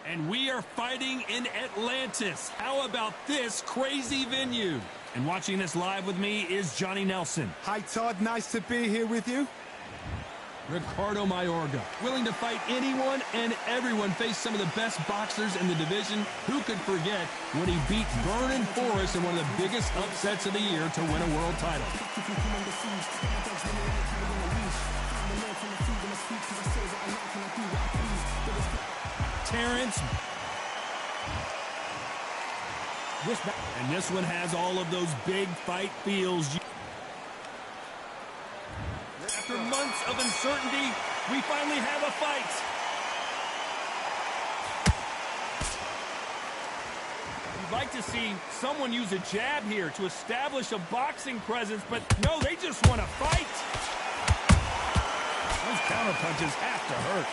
And we are fighting in Atlantis. How about this crazy venue? And watching this live with me is Johnny Nelson. Hi, Todd. Nice to be here with you. Ricardo Mayorga, willing to fight anyone and everyone, faced some of the best boxers in the division. Who could forget when he beat Vernon Forrest in one of the biggest upsets of the year to win a world title? Terrence. And this one has all of those big fight feels. After months of uncertainty, we finally have a fight. You'd like to see someone use a jab here to establish a boxing presence, but no, they just want to fight. Those counter punches have to hurt.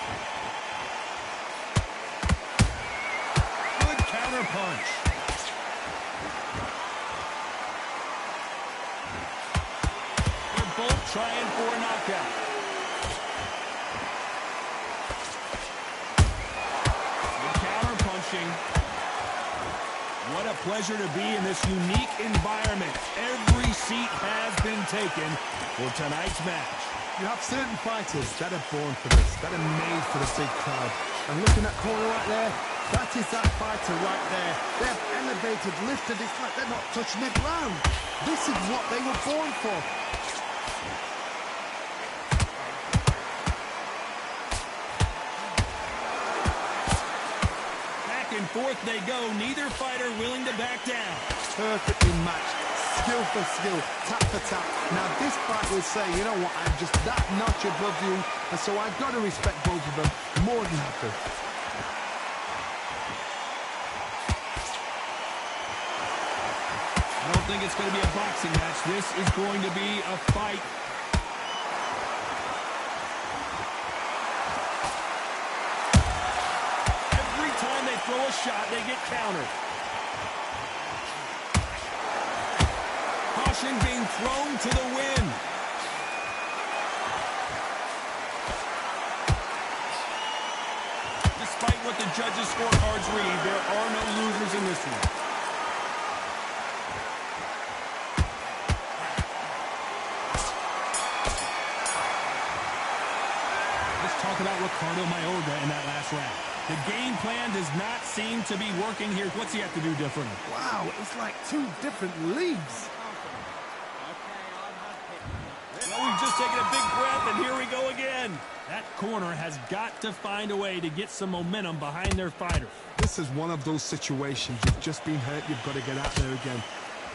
Good counter punch. Both trying for a knockout. Good counter punching. What a pleasure to be in this unique environment. Every seat has been taken for tonight's match. You have certain fighters that are born for this, that are made for the big crowd. And looking at corner right there, that is that fighter right there. They have elevated, lifted. It's like they're not touching the ground. This is what they were born for. Forth they go, neither fighter willing to back down. Perfectly matched, skill for skill, tap for tap. Now this fight will say, you know what, I'm just that notch above you, and so I've got to respect both of them more than happy. I don't think it's going to be a boxing match. This is going to be a fight. Throw a shot, they get countered. Caution being thrown to the wind. Despite what the judges' scorecards read, there are no losers in this one. Let's talk about Ricardo Mayorga in that last round. The game plan does not seem to be working here. What's he have to do differently? Wow, it's like two different leagues. Well, we've just taken a big breath, and here we go again. That corner has got to find a way to get some momentum behind their fighter. This is one of those situations. You've just been hurt. You've got to get out there again.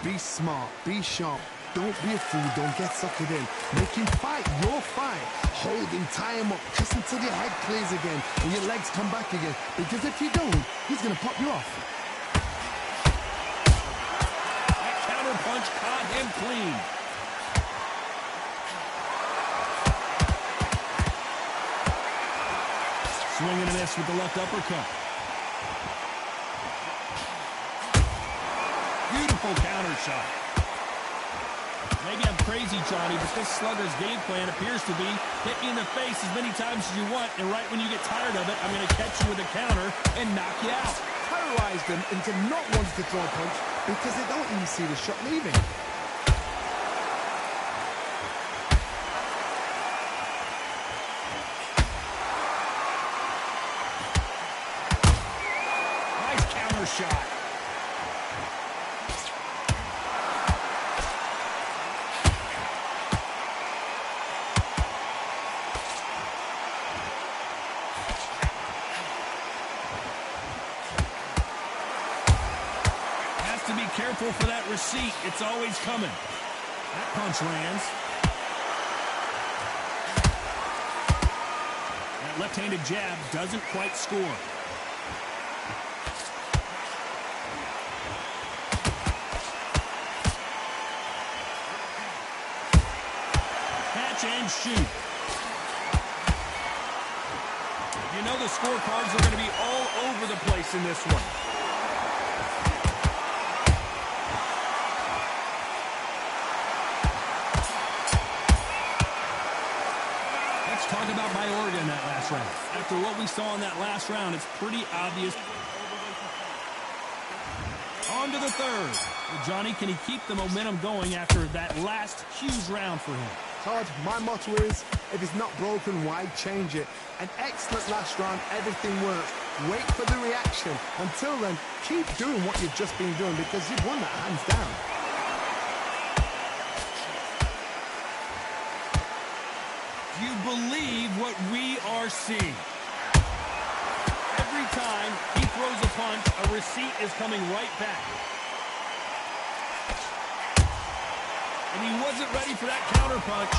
Be smart. Be sharp. Don't be a fool. Don't get suckered in. Make him fight your fight. Hold him, tie him up, kiss until your head clears again and your legs come back again. Because if you don't, he's going to pop you off. That counter punch caught him clean. Swing and a miss with the left uppercut. Beautiful counter shot. Maybe I'm crazy, Johnny, but this slugger's game plan appears to be hit me in the face as many times as you want, and right when you get tired of it, I'm going to catch you with a counter and knock you out. Terrorize them into not wanting to throw a punch because they don't even see the shot leaving. Nice counter shot. Careful for that receipt. It's always coming. That punch lands. That left-handed jab doesn't quite score. to shoot. You know the scorecards are going to be all over the place in this one. Let's talk about Mayorga in that last round. After what we saw in that last round, it's pretty obvious. On to the third. Well, Johnny, can he keep the momentum going after that last huge round for him? Todd, my motto is, if it's not broken, why change it? An excellent last round, everything works. Wait for the reaction. Until then, keep doing what you've just been doing because you've won that hands down. Do you believe what we are seeing? Every time he throws a punch, a receipt is coming right back. And he wasn't ready for that counter punch.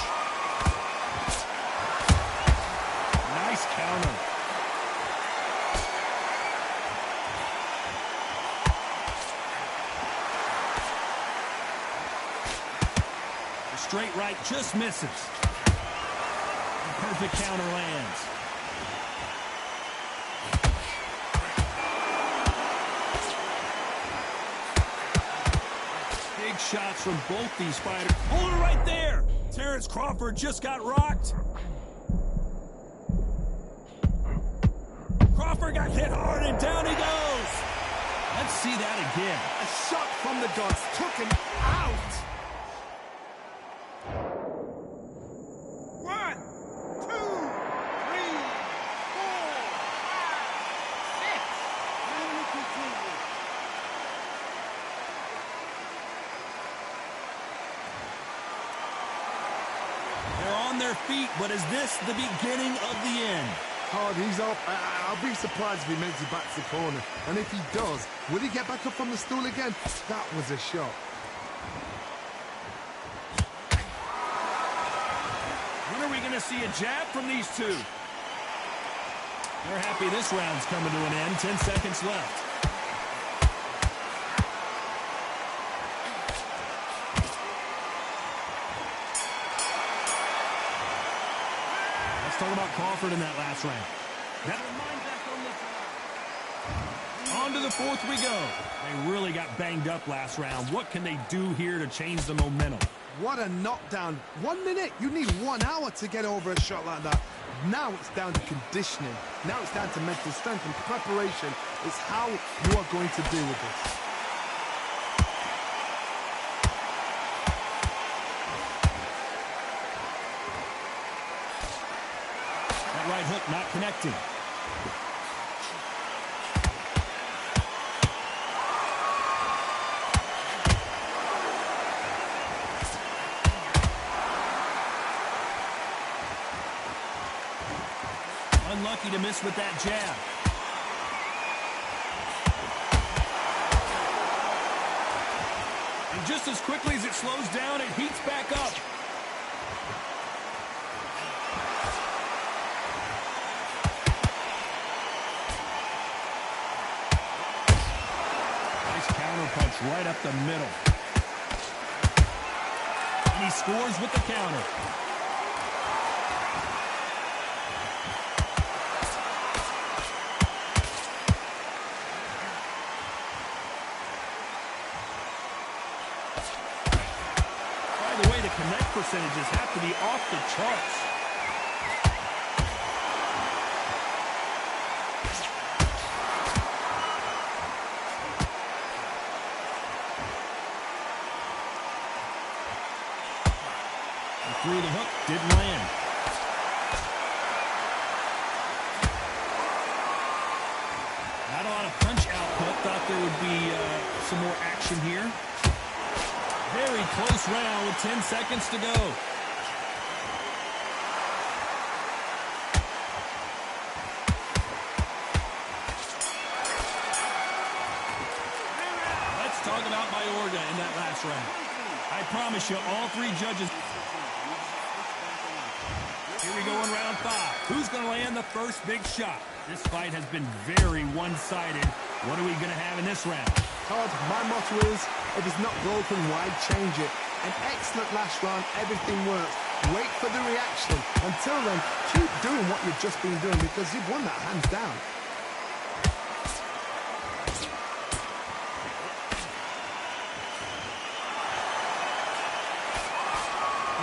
Nice counter. The straight right just misses. The perfect counter lands. Big shots from both these fighters. Hold it right there. Terrence Crawford just got rocked. Crawford got hit hard and down he goes. Let's see that again. A shot from the guts took him out. 1, 2, 3, 4, 5, 6. They're on their feet, but is this the beginning of the end? Todd, he's up. I'll be surprised if he makes it back to the corner. And if he does, will he get back up from the stool again? That was a shot. When are we going to see a jab from these two? They're happy this round's coming to an end. 10 seconds left. Let's talk about Crawford in that last round. On to the fourth we go. They really got banged up last round. What can they do here to change the momentum? What a knockdown. 1 minute, you need 1 hour to get over a shot like that. Now it's down to conditioning. Now it's down to mental strength and preparation. It's how you are going to deal with this. That right hook not connecting. Unlucky to miss with that jab. And just as quickly as it slows down, it heats back up. Nice counter punch right up the middle. And he scores with the counter. The way the connect percentages have to be off the charts. And through the hook, didn't land. Not a lot of punch output. Thought there would be some more action here. Very close round with 10 seconds to go. Let's talk about Mayorga in that last round. I promise you, all three judges. Here we go in round 5. Who's going to land the first big shot? This fight has been very one-sided. What are we going to have in this round? Todd, my motto is, if it's not broken, why change it? An excellent last round, everything works. Wait for the reaction. Until then, keep doing what you've just been doing because you've won that hands down.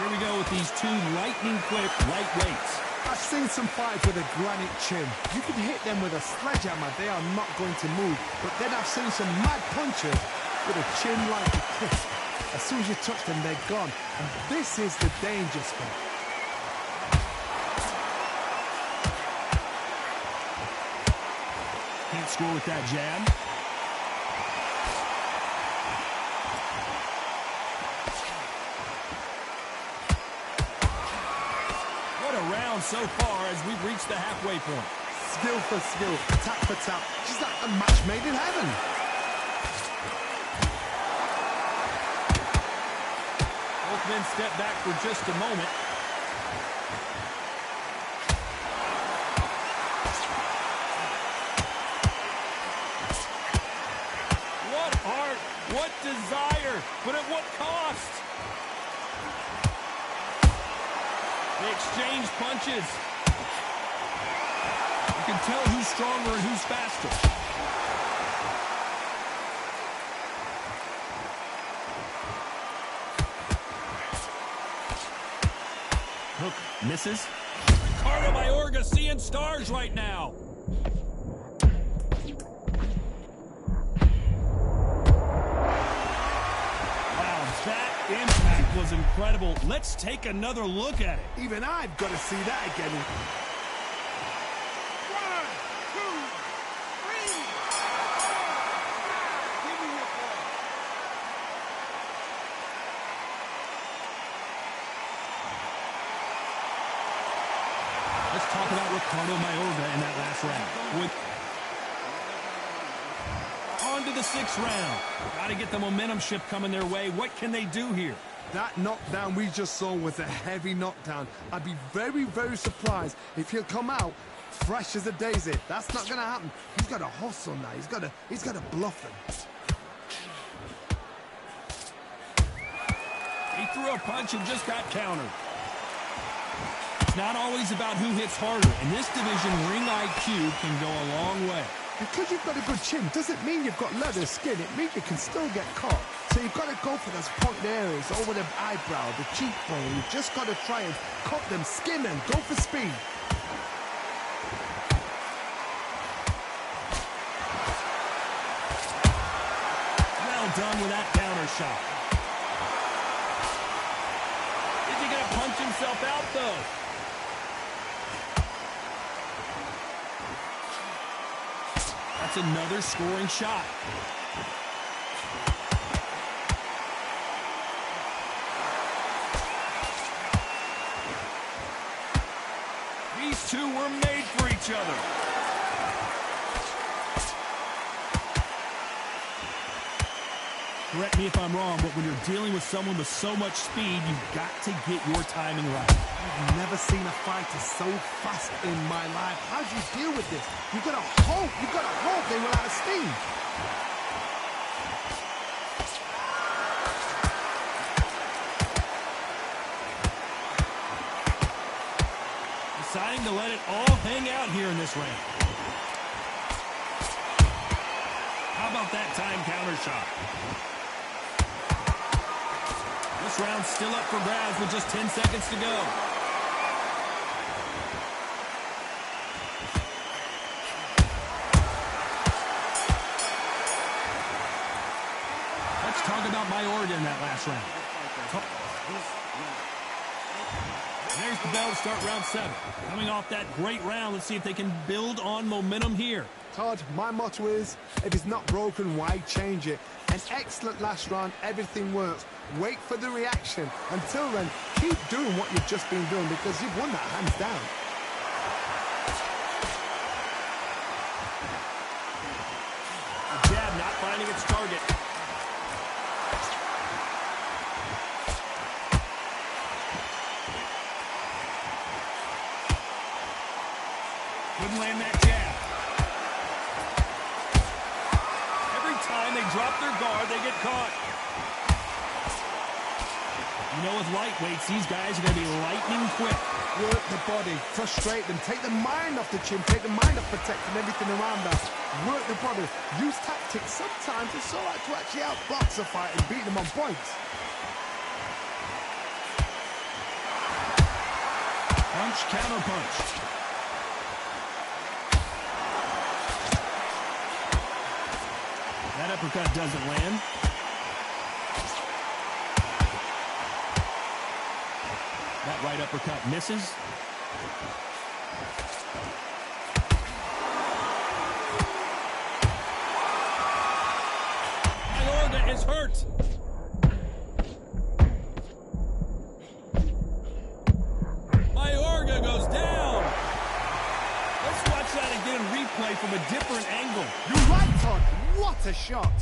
Here we go with these two lightning-quick lightweights. I've seen some fights with a granite chin. You can hit them with a sledgehammer, they are not going to move. But then I've seen some mad punchers with a chin like a crisp. As soon as you touch them, they're gone. And this is the danger spot. Can't score with that jab. What a round so far as we've reached the halfway point. Skill for skill, tap for tap. She's like a match made in heaven. Both men step back for just a moment. What art, what desire, but at what cost? They exchange punches. You can tell who's stronger and who's faster. Hook misses. Ricardo Mayorga seeing stars right now. Wow, that impact was incredible. Let's take another look at it. Even I've got to see that again. 1, 2, 3. Give me your ball. Let's talk about Ricardo Mayorga in that last round. On to the 6th round. Got to get the momentum shift coming their way. What can they do here? That knockdown we just saw was a heavy knockdown. I'd be very, very surprised if he'll come out fresh as a daisy. That's not going to happen. He's got to hustle now. He's got to bluff him. He threw a punch and just got countered. It's not always about who hits harder. In this division, ring IQ can go a long way. Because you've got a good chin doesn't mean you've got leather skin. It means you can still get caught. So you've got to go for those pointed areas over the eyebrow, the cheekbone. You've just got to try and cut them, skin them, go for speed. Well done with that counter shot. Is he going to punch himself out, though? That's another scoring shot. These two were made for each other. Correct me if I'm wrong, but when you're dealing with someone with so much speed, you've got to get your timing right. I've never seen a fighter so fast in my life. How do you deal with this? You've got to hope they run out of steam. Deciding to let it all hang out here in this round. How about that time counter shot? This round's still up for grabs with just 10 seconds to go. Let's talk about Mayorga in that last round. There's the bell to start round 7. Coming off that great round, let's see if they can build on momentum here. Todd, my motto is, if it's not broken, why change it? An excellent last round, everything works. Wait for the reaction. Until then, keep doing what you've just been doing because you've won that hands down. The jab not finding its target. Couldn't land that jab. Every time they drop their guard, they get caught. know with lightweights, these guys are going to be lightning quick. Work the body, frustrate them, take the mind off the chin, take the mind off protecting everything around that. Work the body, use tactics. Sometimes it's so hard to actually outbox a fight and beat them on points. Punch, counter punch. That uppercut doesn't land. That right uppercut misses. Mayorga is hurt. Mayorga goes down. Let's watch that again, replay from a different angle. You're right, Todd. What a shot.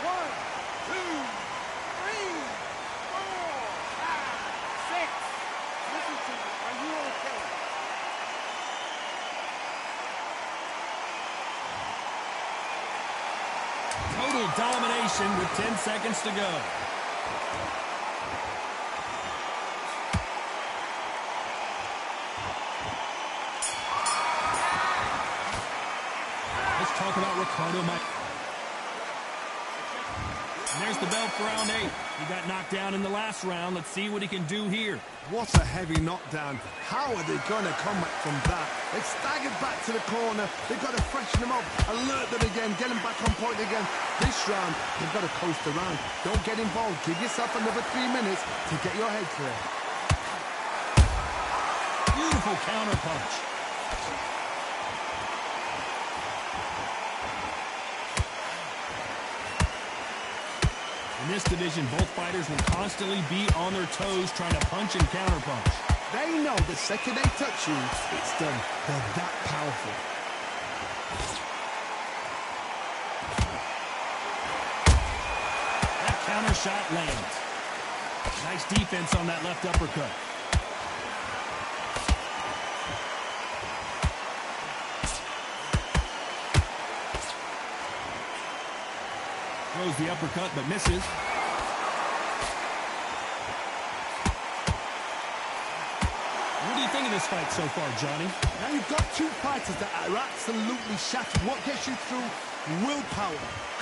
1, 2, 3, 4, 5, 6. Listen to me. Are you okay? Total domination with 10 seconds to go. Let's talk about Ricardo. And there's the bell for round 8. He got knocked down in the last round. Let's see what he can do here. What a heavy knockdown. How are they going to come back from that? They've staggered back to the corner. They've got to freshen them up, alert them again, get them back on point again. This round, they've got to coast around. Don't get involved. Give yourself another 3 minutes to get your head clear. Beautiful counter punch. In this division, both fighters will constantly be on their toes trying to punch and counterpunch. They know the second they touch you, it's done. They're that powerful. That counter shot lands. Nice defense on that left uppercut. Throws the uppercut but misses. What do you think of this fight so far, Johnny? Now you've got two fighters that are absolutely shattered. What gets you through? Willpower.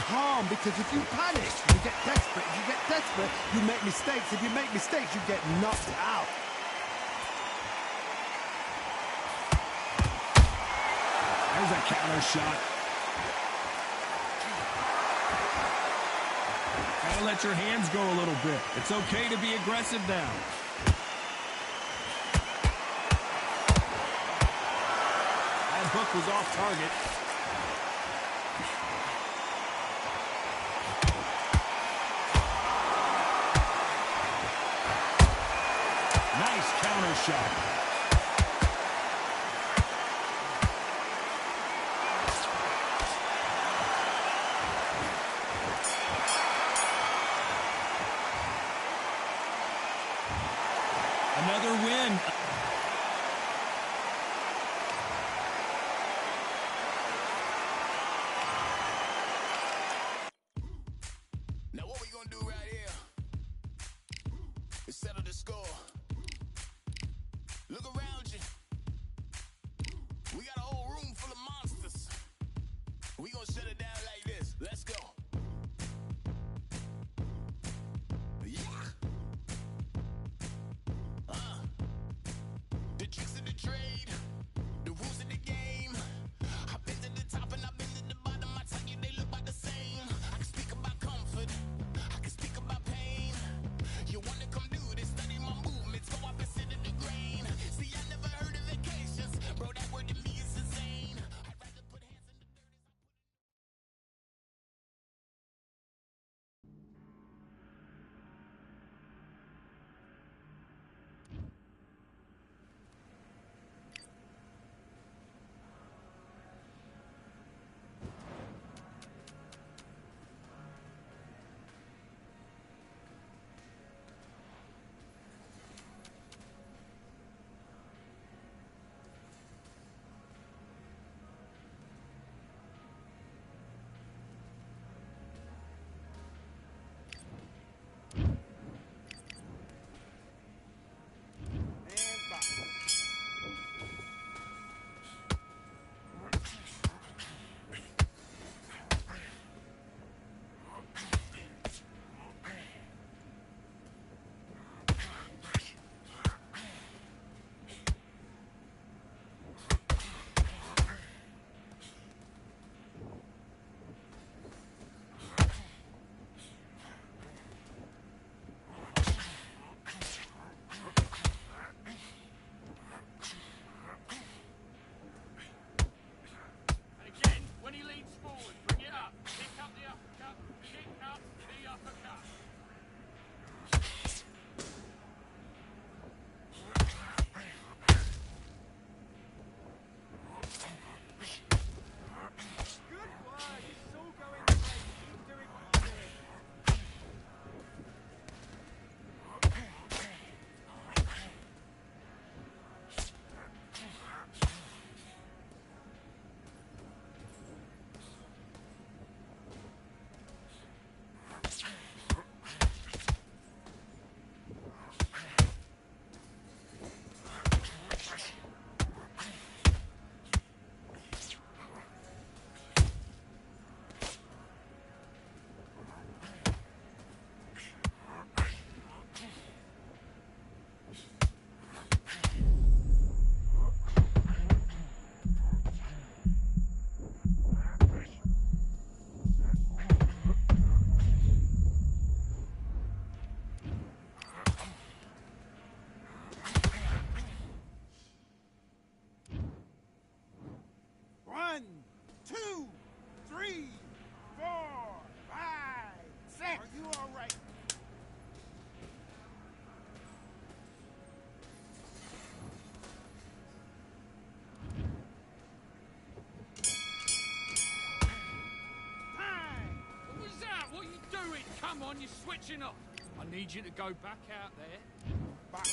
Calm, because if you panic, you get desperate. If you get desperate, you make mistakes. If you make mistakes, you get knocked out. There's a counter shot. Gotta let your hands go a little bit. It's okay to be aggressive now. That hook was off target. Nice counter shot. Another win. Now what we gonna do right here is settle the score. Look around you. We got a whole room full of monsters. We gonna shut it down like this. Let's go. Yeah. The tricks of the trade, the rules of the game. I've been to the top and I've been to the bottom. I tell you, they look about the same. I can speak about comfort, I can speak about pain. You wanna come do this, study my movement. Come on, you're switching off. I need you to go back out there. Back.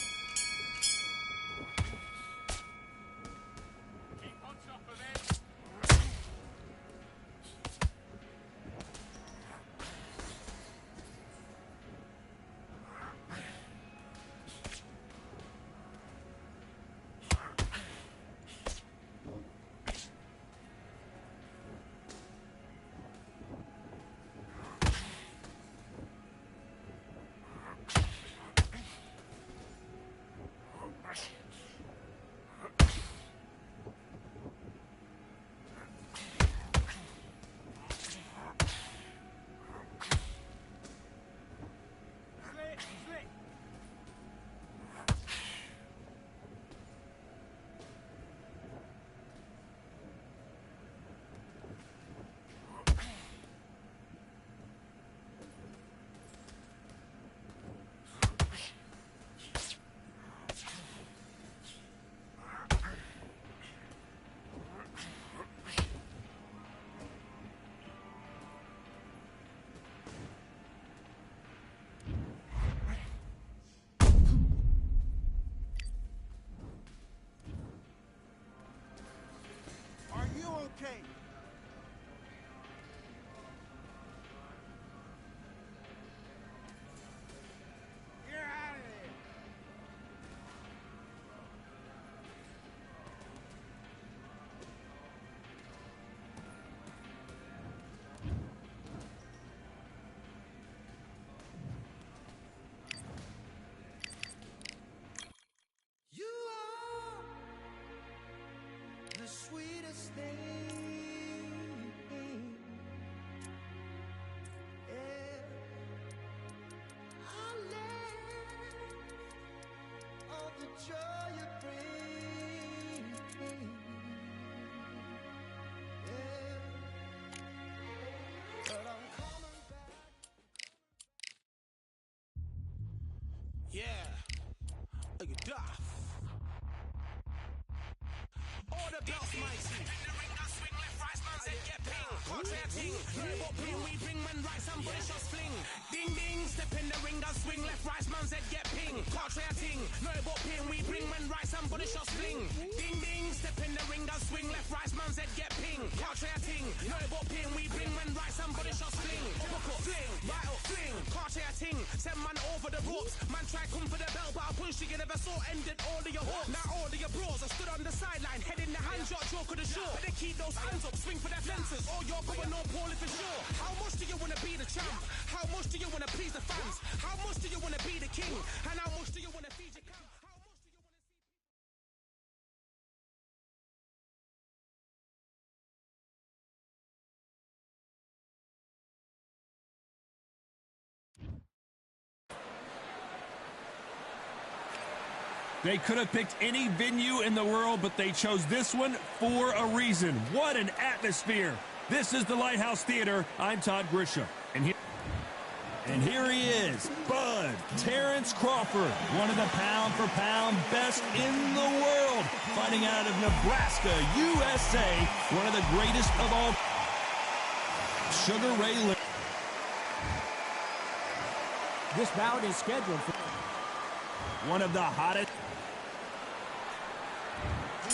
Keep on top of it. Okay. You're out of there. You are the sweetest thing. All the joy you bring. But I'm coming back. Yeah. Look at that. All the belts mighty. In the ring, I swing left, right, man said get ping. Contrary ting. What ping we bring when right, somebody shots fling. Ding ding, step in the ring, I swing left, right, man said get ping. Contrary ting. No what ping we bring when right, somebody shots fling. Ding ding, step in the ring, I swing left, right, man said get ping. Contrary ting. No what ping we bring when right, somebody shots fling. Uppercut, fling, right up, fling. Contrary ting. Send man over the ropes. Man try come for the bell, but I punched you never saw. Ended all of your hopes. Now all of your bros are stood on the sideline, head in the hand shot, joke of the show. Better keep those hands up, swing for their fences. Or you're going on poorly for sure. How much do you want to be the champ? How much do you want to please the fans? How much do you want to be the king? And how much do you want to feed your camp? How much do you want to see? They could have picked any venue in the world, but they chose this one for a reason. What an atmosphere. This is the Lighthouse Theater. I'm Todd Grisham. And here he is, Bud Terrence Crawford, one of the pound-for-pound best in the world, fighting out of Nebraska, USA, one of the greatest of all. Sugar Ray Leonard. This bout is scheduled for one of the hottest.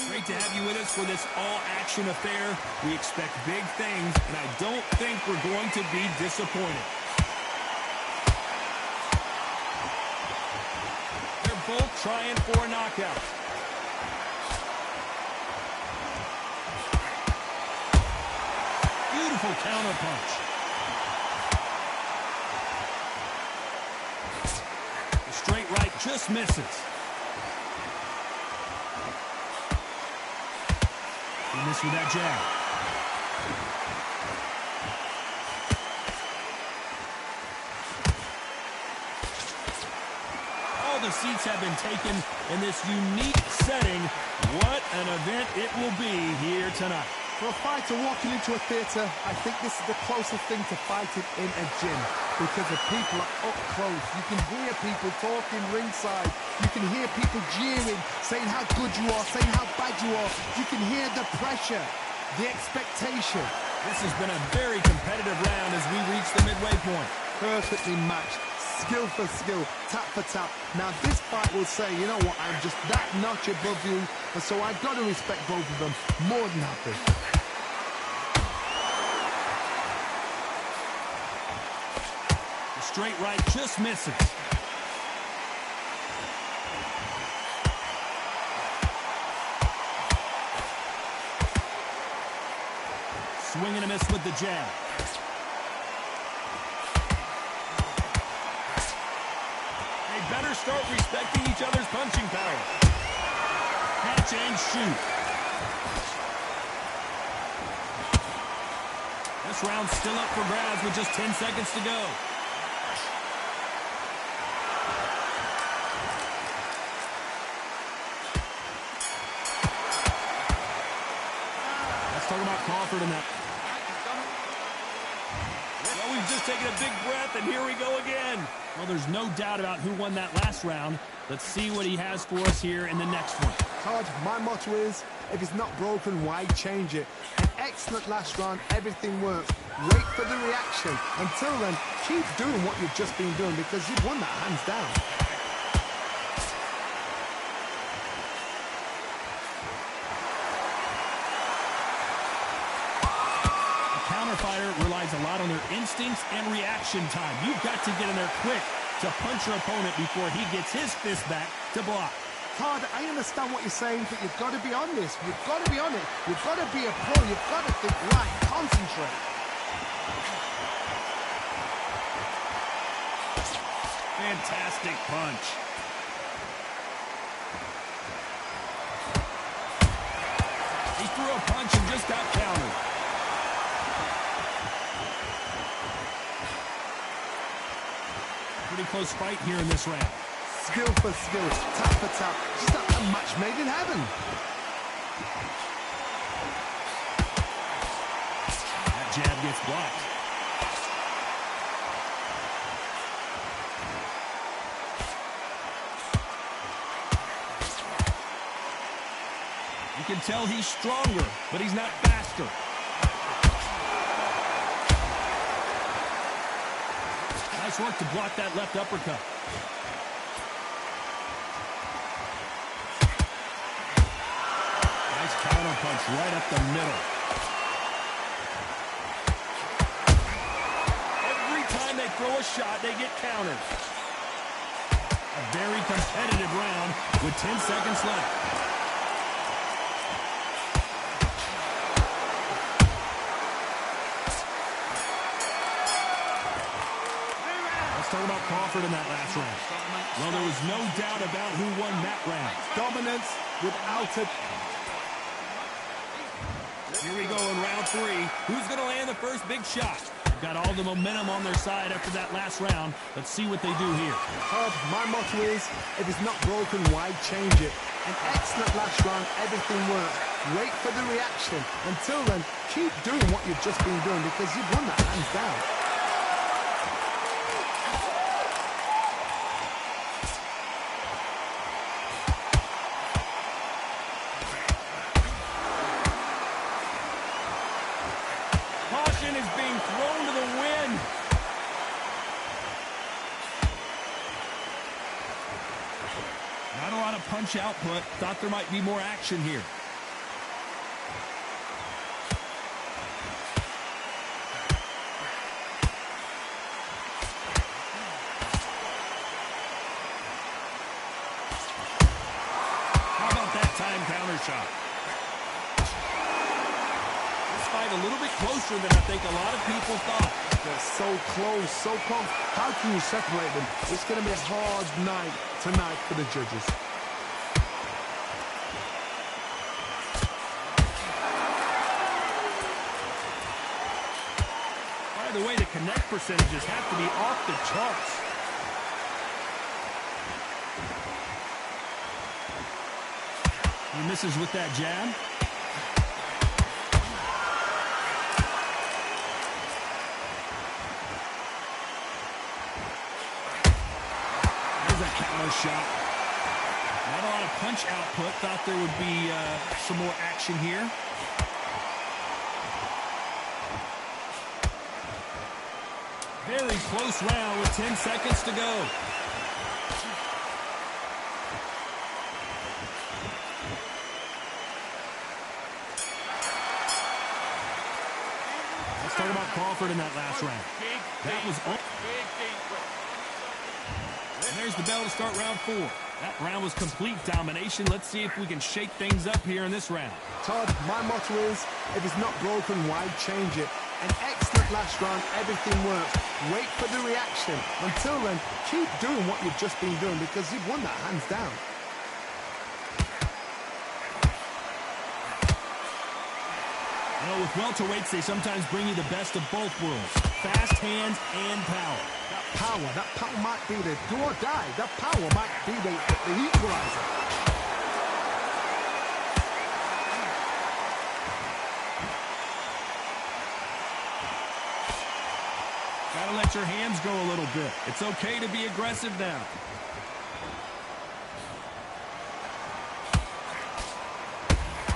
Great to have you with us for this all-action affair. We expect big things, and I don't think we're going to be disappointed. They're both trying for a knockout. Beautiful counterpunch. The straight right just misses. He missed with that jab. All the seats have been taken in this unique setting. What an event it will be here tonight. For a fighter walking into a theatre, I think this is the closest thing to fighting in a gym because the people are up close. You can hear people talking ringside. You can hear people jeering, saying how good you are, saying how bad you are. You can hear the pressure, the expectation. This has been a very competitive round as we reach the midway point. Perfectly matched. Skill for skill, tap for tap. Now this fight will say, you know what, I'm just that notch above you, and so I've got to respect both of them more than happy. The straight right just misses. Swing and a miss with the jab. Better start respecting each other's punching power. Catch and shoot. This round's still up for grabs with just 10 seconds to go. Let's talk about Crawford in that. Well, we've just taken a big breath, and here we go again. Well, there's no doubt about who won that last round. Let's see what he has for us here in the next one. Todd, my motto is, if it's not broken, why change it? An excellent last round, everything works. Wait for the reaction. Until then, keep doing what you've just been doing because you've won that hands down. Fighter relies a lot on their instincts and reaction time. You've got to get in there quick to punch your opponent before he gets his fist back to block. Todd, I understand what you're saying, but you've got to be on this. You've got to be on it. You've got to be a pro. You've got to think right. Concentrate. Fantastic punch. He threw a punch and just got countered. Pretty close fight here in this round. Skill for skill, tap for tap. Just a match made in heaven. That jab gets blocked. You can tell he's stronger, but he's not faster. Nice work to block that left uppercut. Nice counter punch right up the middle. Every time they throw a shot, they get countered. A very competitive round with 10 seconds left. Talk about Crawford in that last round. Well, there was no doubt about who won that round. Dominance without it. Here we go in round 3. Who's going to land the first big shot? Got all the momentum on their side after that last round. Let's see what they do here. Todd, my motto is, if it's not broken, why change it? An excellent last round, everything works. Wait for the reaction. Until then, keep doing what you've just been doing because you've won that hands down. Is being thrown to the wind. Not a lot of punch output. Thought there might be more action here. How about that time counter shot? A little bit closer than I think a lot of people thought. They're so close, so close. How can you separate them? It's going to be a hard night tonight for the judges. By the way, the connect percentages have to be off the charts. He misses with that jab. Shot. Not a lot of punch output. Thought there would be some more action here. very close round with 10 seconds to go. Let's talk about Crawford in that last round. That was all. And there's the bell to start round 4. That round was complete domination. Let's see if we can shake things up here in this round. Todd, my motto is, if it's not broken, why change it? An excellent last round, everything works. Wait for the reaction. Until then, keep doing what you've just been doing because you've won that hands down. You know, with welterweights, they sometimes bring you the best of both worlds. Fast hands and power. That power might be the do or die. That power might be the equalizer. Gotta let your hands go a little bit. It's okay to be aggressive now.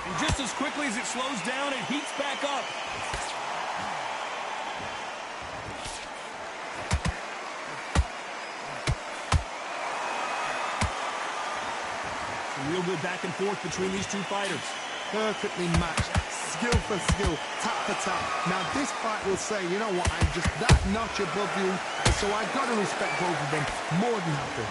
And just as quickly as it slows down, it heats back up. Real good back and forth between these two fighters. Perfectly matched, skill for skill, tap for tap. Now this fight will say, you know what, I'm just that notch above you, and so I've got to respect both of them more than happy.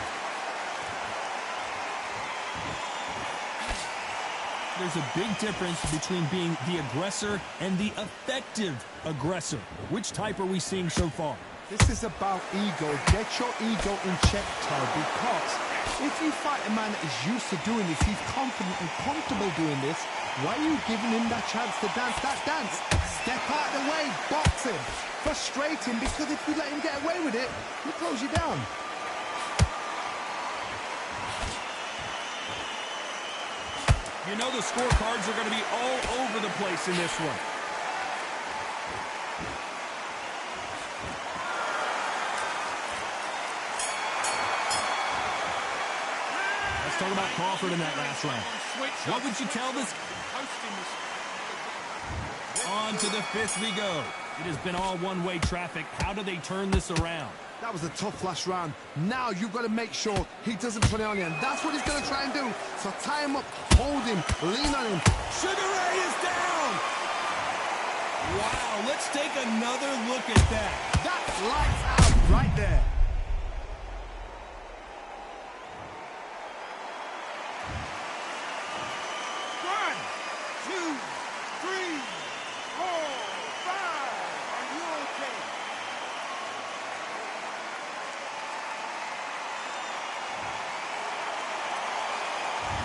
There's a big difference between being the aggressor and the effective aggressor. Which type are we seeing so far? This is about ego. Get your ego in check, Todd, because if you fight a man that is used to doing this, he's confident and comfortable doing this, why are you giving him that chance to dance that dance? Step out of the way, box him, frustrate him, because if you let him get away with it, he'll close you down. You know the scorecards are going to be all over the place in this one. Let's talk about Crawford in that last round. What would you tell this? On to the 5th we go. It has been all one-way traffic. How do they turn this around? That was a tough last round. Now you've got to make sure he doesn't put it on you, and that's what he's going to try and do. So tie him up, hold him, lean on him. Sugar Ray is down! Wow, let's take another look at that. That's lights out right there. One, two, three, four, five. Are you okay?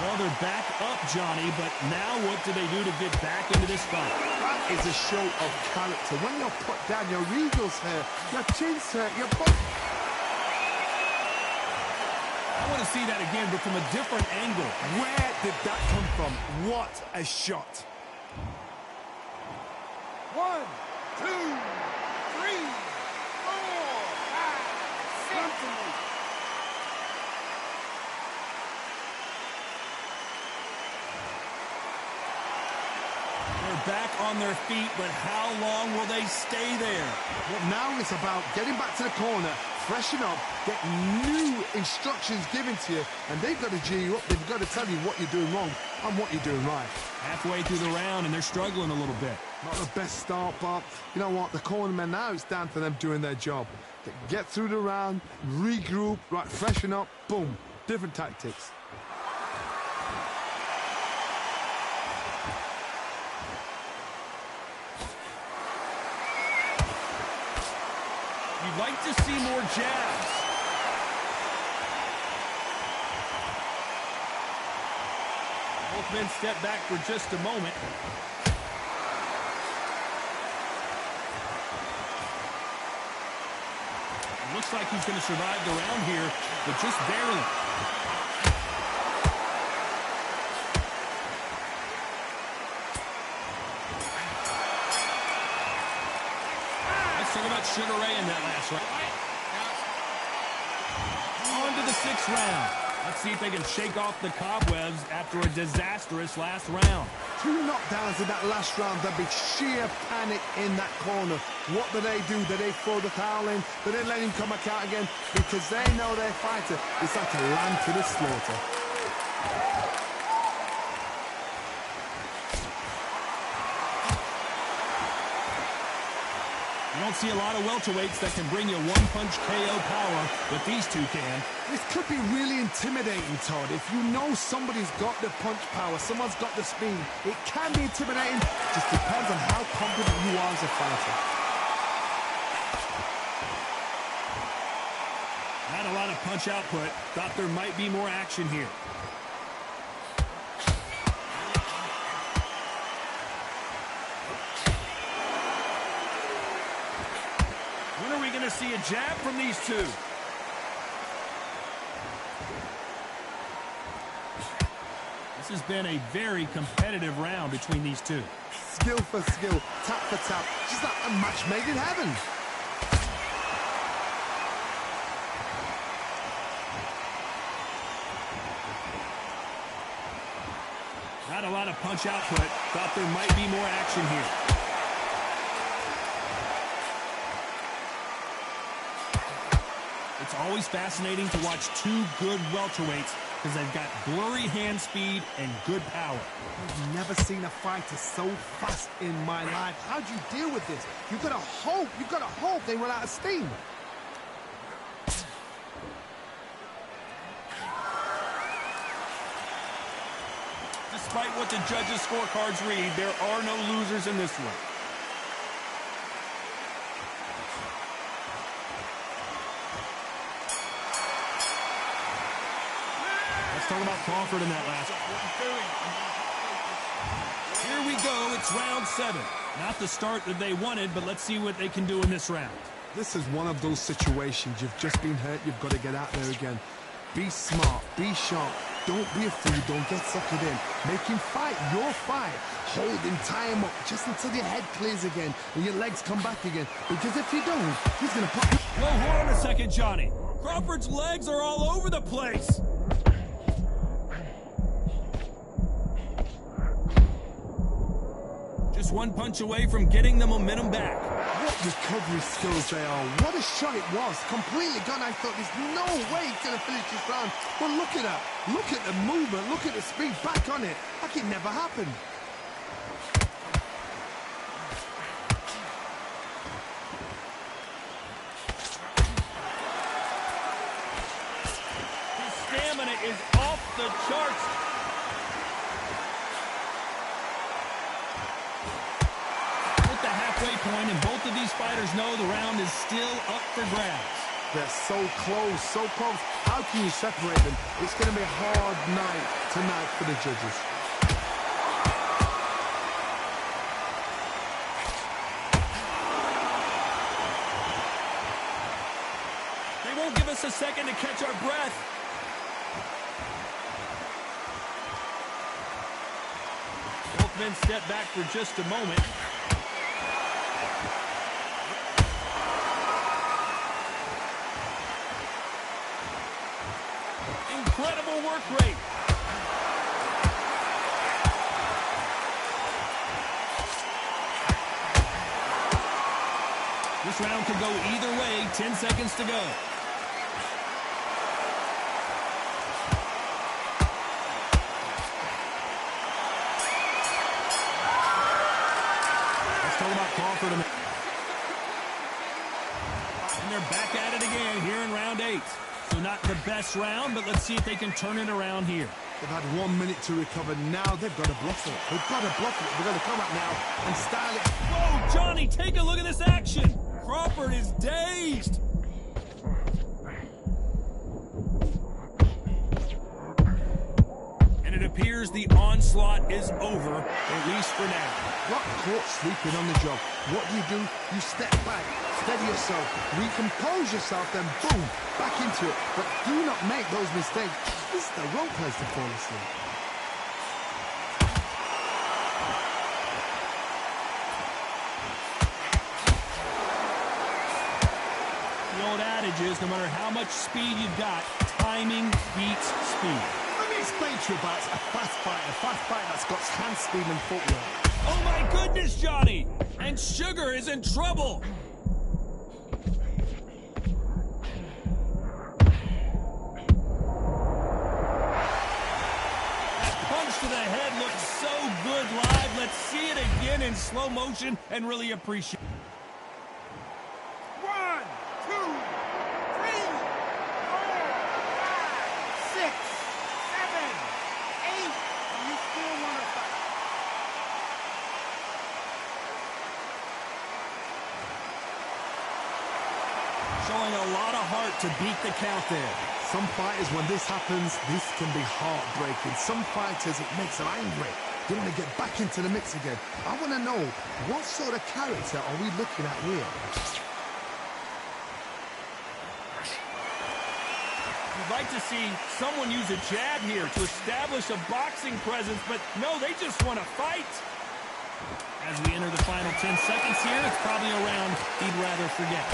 Well, they're back up, Johnny, but now what do they do to get back into this fight? That is a show of character. When you're put down, your eagle's hurt, your chin's hurt, your butt. I want to see that again, but from a different angle. Where did that come from? What a shot. 1, 2, 3, 4, 5, 6. They're back on their feet, but how long will they stay there? Well, now it's about getting back to the corner, freshen up, get new instructions given to you, and they've got to G you up. They've got to tell you what you're doing wrong and what you're doing right. Halfway through the round, and they're struggling a little bit. Not the best start, but you know what? The cornermen now, it's down to them doing their job. Get through the round, regroup, right, freshen up, boom. Different tactics. You'd like to see more jabs. Both men step back for just a moment. It looks like he's going to survive the round here, but just barely. Talk about Sugar Ray in that last round. On to the 6th round. Let's see if they can shake off the cobwebs after a disastrous last round. 2 knockdowns in that last round. There'd be sheer panic in that corner. What do? Do they throw the towel in? Do they let him come back out again? Because they know their fighter is like a lamb to the slaughter. You don't see a lot of welterweights that can bring you one-punch KO power, but these two can. This could be really intimidating, Todd. If you know somebody's got the punch power, someone's got the speed, it can be intimidating. Just depends on how confident you are as a fighter. Not a lot of punch output. Thought there might be more action here. When are we going to see a jab from these two? This has been a very competitive round between these two. Skill for skill, tap for tap, just like a match made in heaven. Not a lot of punch output. Thought there might be more action here. It's always fascinating to watch two good welterweights because they've got blurry hand speed and good power. I've never seen a fighter so fast in my life. How do you deal with this? You've got to hope they run out of steam. Despite what the judges' scorecards read, there are no losers in this one. Let's talk about Crawford in that last one. Here we go. It's round 7. Not the start that they wanted, but let's see what they can do in this round. This is one of those situations. You've just been hurt. You've got to get out there again. Be smart. Be sharp. Don't be a fool. Don't get suckered in. Make him fight your fight. Hold him, tie him up just until your head clears again and your legs come back again. Because if you don't, he's going to pop you. Whoa, hold on a second, Johnny. Crawford's legs are all over the place. Just one punch away from getting the momentum back. What recovery skills they are. What a shot it was. Completely gone. I thought there's no way he's going to finish this round. But look at that. Look at the movement. Look at the speed. Back on it. Like it never happened. His stamina is off the charts. Point, and both of these fighters know the round is still up for grabs. They're so close, so close. How can you separate them? It's going to be a hard night tonight for the judges. They won't give us a second to catch our breath. Both men step back for just a moment. Incredible work rate. This round could go either way. 10 seconds to go. Let's talk about Crawford. And they're back at it again here in round 8. So not the best round, but let's see if they can turn it around here. They've had 1 minute to recover. Now they've got to bluff it. They've got to bluff it. They've got to come up now and style it. Whoa, Johnny, take a look at this action. Crawford is dazed. And it appears the onslaught is over, at least for now. Got caught sleeping on the job. What do? You step back, steady yourself, recompose yourself, then boom, back into it. But do not make those mistakes. This is the wrong place to fall asleep. The old adage is no matter how much speed you've got, timing beats speed. speed. Let me explain to you about a fast fighter that's got hand speed and footwork. Oh my goodness, Johnny! And Sugar is in trouble! That punch to the head looks so good live. Let's see it again in slow motion and really appreciate it. 1, 2, 3, 4, 5, 6, 7, 8. You still want to fight? Showing a lot of heart to beat the count there. Some fighters, when this happens, this can be heartbreaking. Some fighters, it makes them angry. They want to get back into the mix again. I want to know, what sort of character are we looking at here? You'd like to see someone use a jab here to establish a boxing presence, but no, they just want to fight. As we enter the final 10 seconds here, it's probably a round he'd rather forget.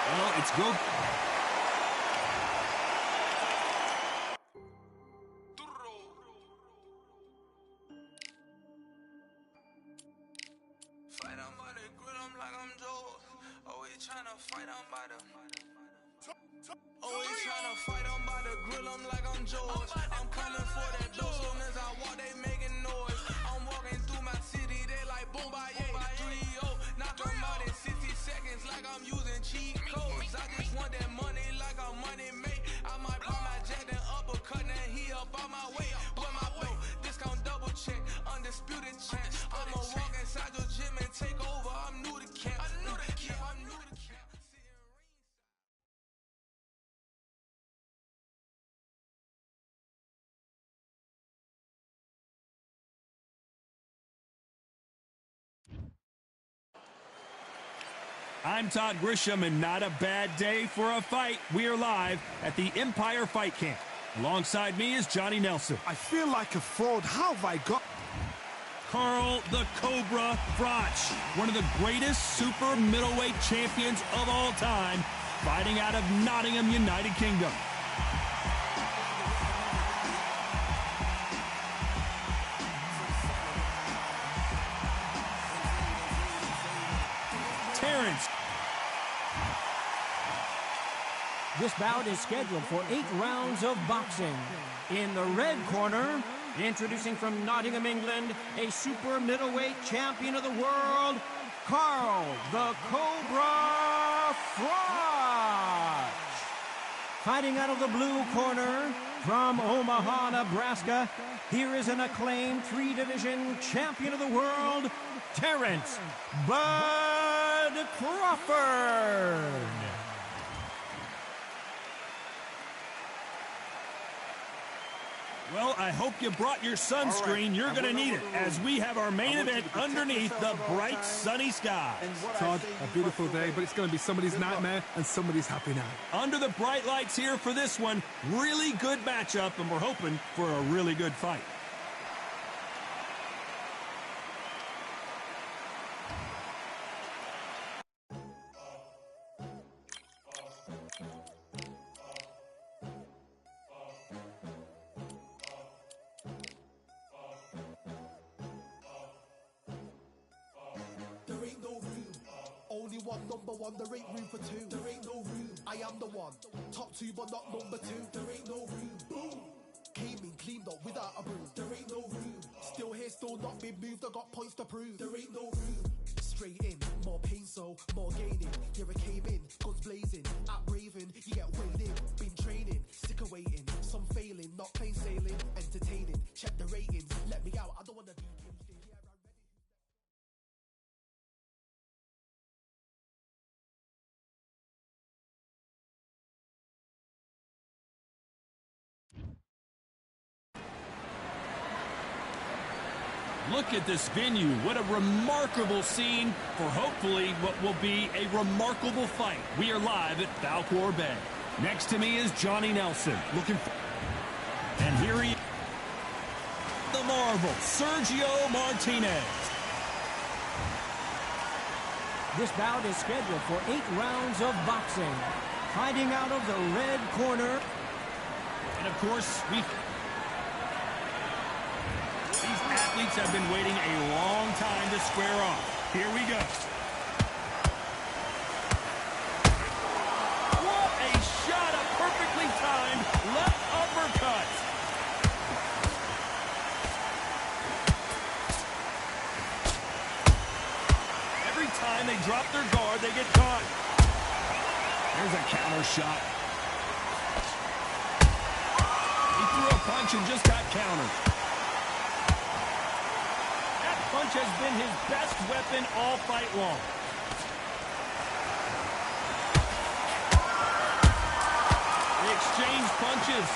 Well, it's good. Fight on by the grill, I'm like I'm Joe. Always tryna fight on by the. Always tryna fight on by the grill, I'm like I'm Joe. I'm coming for that dough, soon as I walk, they making noise. I'm walking through my city, they like boom by 3-0. Knock them out in 60 seconds, like I'm using cheat codes. I just want that money, like I'm money made. I might pop my jack and uppercut, and he up on my way. Where my way? Discount double check, undisputed check. I'ma walk inside your gym and take over. I'm new to camp. I'm new to camp. I'm new to camp. I'm Todd Grisham, and not a bad day for a fight. We are live at the Empire Fight Camp. Alongside me is Johnny Nelson. I feel like a fraud. How have I got... Carl the Cobra Froch, one of the greatest super middleweight champions of all time, fighting out of Nottingham, United Kingdom. Terrence. This bout is scheduled for 8 rounds of boxing. In the red corner, introducing from Nottingham, England, a super middleweight champion of the world, Carl the Cobra Froch. Fighting out of the blue corner, from Omaha, Nebraska, here is an acclaimed 3-division champion of the world, Terrence Bud Crawford. Well, I hope you brought your sunscreen. You're going to need it as we have our main event underneath the bright sunny sky. Todd, a beautiful day, but it's going to be somebody's nightmare and somebody's happy night. Under the bright lights here for this one, really good matchup, and we're hoping for a really good fight. One, number one, there ain't room for two. There ain't no room. I am the one. Top 2, but not number 2. There ain't no room. Boom. Came in, cleaned up without a broom. There ain't no room. Still here, still not been moved. I got points to prove. There ain't no room. Straight in, more pain, so more gaining. Here I came in, guns blazing. At Raven, you get weighed in. Been training, sick of waiting. Some failing, not plain sailing. Entertaining, check the ratings. Let me out, I don't wanna do Tuesday. Look at this venue. What a remarkable scene for hopefully what will be a remarkable fight. We are live at Falcor Bay. Next to me is Johnny Nelson. And here he is. The marvel, Sergio Martinez. This bout is scheduled for 8 rounds of boxing. Fighting out of the red corner. And of course, these athletes have been waiting a long time to square off. Here we go. What a shot, a perfectly timed left uppercut. Every time they drop their guard, they get caught. There's a counter shot. He threw a punch and just got countered. That punch has been his best weapon all fight long. They exchange punches.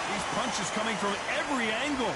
These punches coming from every angle.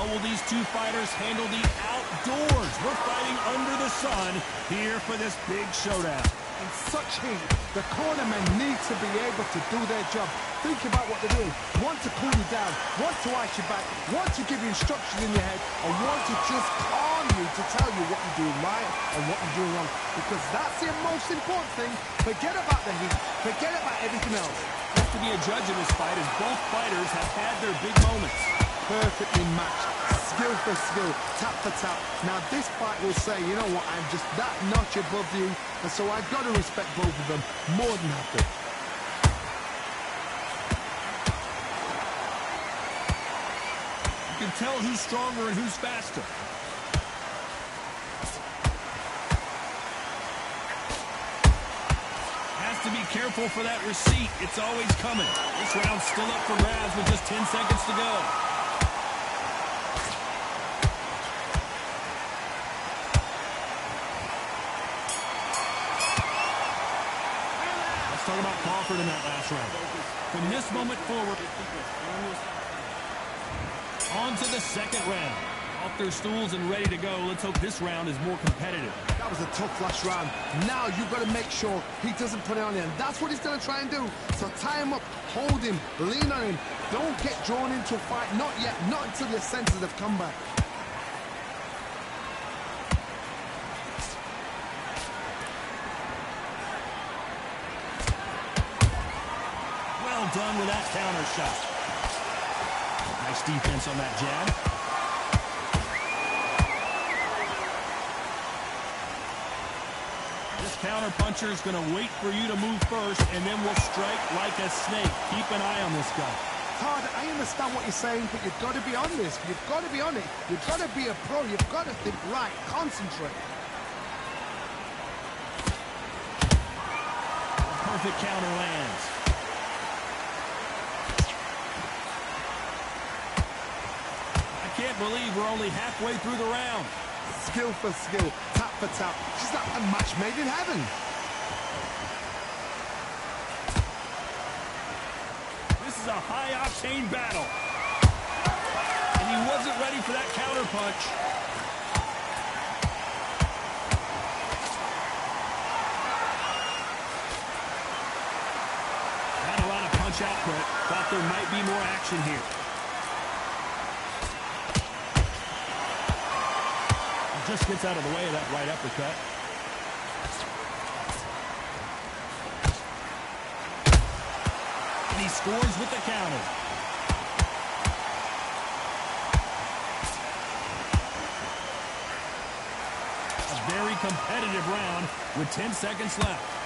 Will these two fighters handle the outdoors? We're fighting under the sun here for this big showdown. In such heat, the cornermen need to be able to do their job. Think about what they're doing. One to cool you down, one to ice you back, one to give you instructions in your head, and one to just calm you to tell you what you're doing right and what you're doing wrong. Because that's the most important thing. Forget about the heat. Forget about everything else. You have to be a judge of this fight as both fighters have had their big moments. Perfectly matched, skill for skill, tap for tap. Now this fight will say, you know what, I'm just that notch above you, and so I've got to respect both of them more than happy. You can tell who's stronger and who's faster. Has to be careful for that receipt. It's always coming. This round's still up for grabs with just 10 seconds to go. Talk about Crawford in that last round. From this moment forward, on to the second round. Off their stools and ready to go. Let's hope this round is more competitive. That was a tough last round. Now you've got to make sure he doesn't put it on you, and that's what he's going to try and do. So tie him up, hold him, lean on him. Don't get drawn into a fight. Not yet. Not until your senses have come back. Done with that counter shot. Nice defense on that jab. This counter puncher is going to wait for you to move first, and then will strike like a snake. Keep an eye on this guy. Todd, I understand what you're saying, but you've got to be on this. You've got to be on it. You've got to be a pro. You've got to think right. Concentrate. Perfect counter lands. Can't believe we're only halfway through the round. Skill for skill, tap for tap. She's like a match made in heaven. This is a high-octane battle. And he wasn't ready for that counter punch. Not a lot of punch output. Thought there might be more action here. Just gets out of the way of that right uppercut. And he scores with the counter. A very competitive round with 10 seconds left.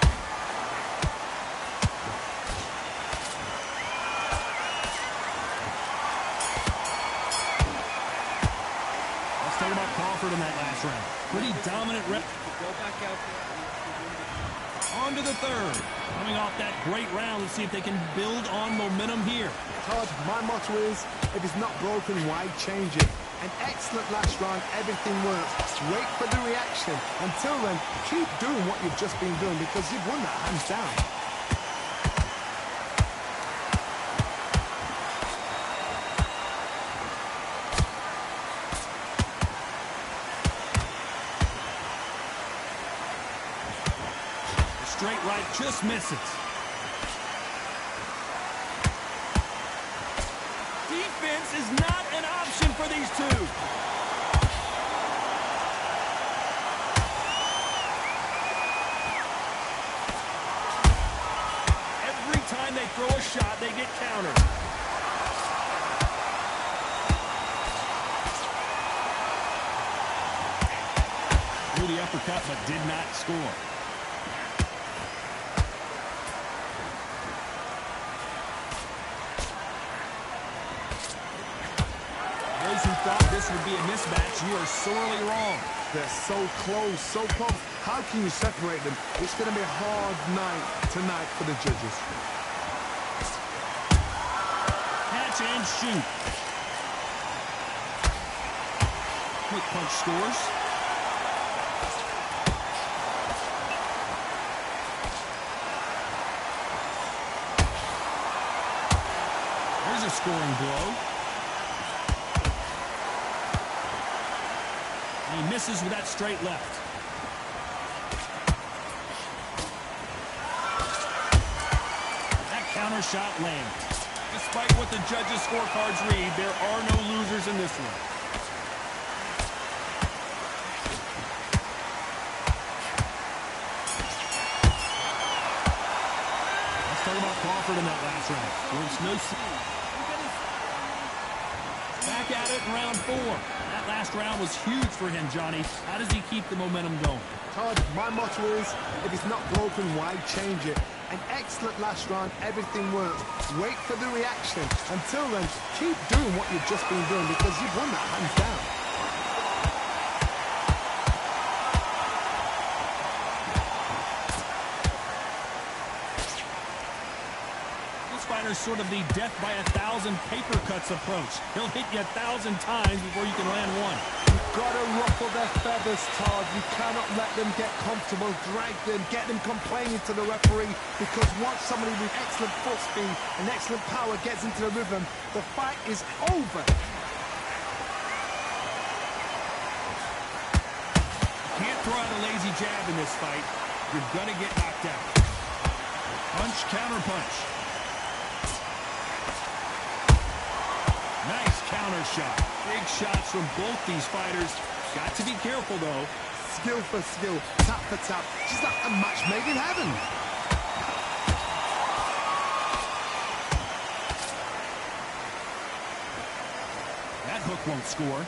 Talk about Crawford in that last round. Pretty dominant rep. Go back out there. On to the third. Coming off that great round, let's see if they can build on momentum here. Todd, my motto is, if it's not broken, why change it? An excellent last round, everything works. Wait for the reaction. Until then, keep doing what you've just been doing because you've won that hands down. but just misses. Defense is not an option for these two. Every time they throw a shot, they get countered. Threw the uppercut, but did not score. Those who thought this would be a mismatch, you are sorely wrong. They're so close, so close. How can you separate them? It's going to be a hard night tonight for the judges. Catch and shoot. Quick punch scores. There's a scoring blow. He misses with that straight left. That counter shot lands. Despite what the judges' scorecards read, there are no losers in this one. Let's talk about Crawford in that last round. There's no... Back at it in round 4. That last round was huge for him, Johnny. How does he keep the momentum going? Todd, my motto is, if it's not broken, why change it? An excellent last round, everything worked. Wait for the reaction. Until then, keep doing what you've just been doing because you've won that hands down. Sort of the death by 1,000 paper cuts approach. He'll hit you 1,000 times before you can land one. You've got to ruffle their feathers, Todd. You cannot let them get comfortable, drag them, get them complaining to the referee, because once somebody with excellent foot speed and excellent power gets into the rhythm, the fight is over. You can't throw out a lazy jab in this fight. You're gonna get knocked out. Punch, counter punch. Nice counter shot. Big shots from both these fighters. Got to be careful, though. Skill for skill, tap for tap. Just like a match made in heaven. That hook won't score.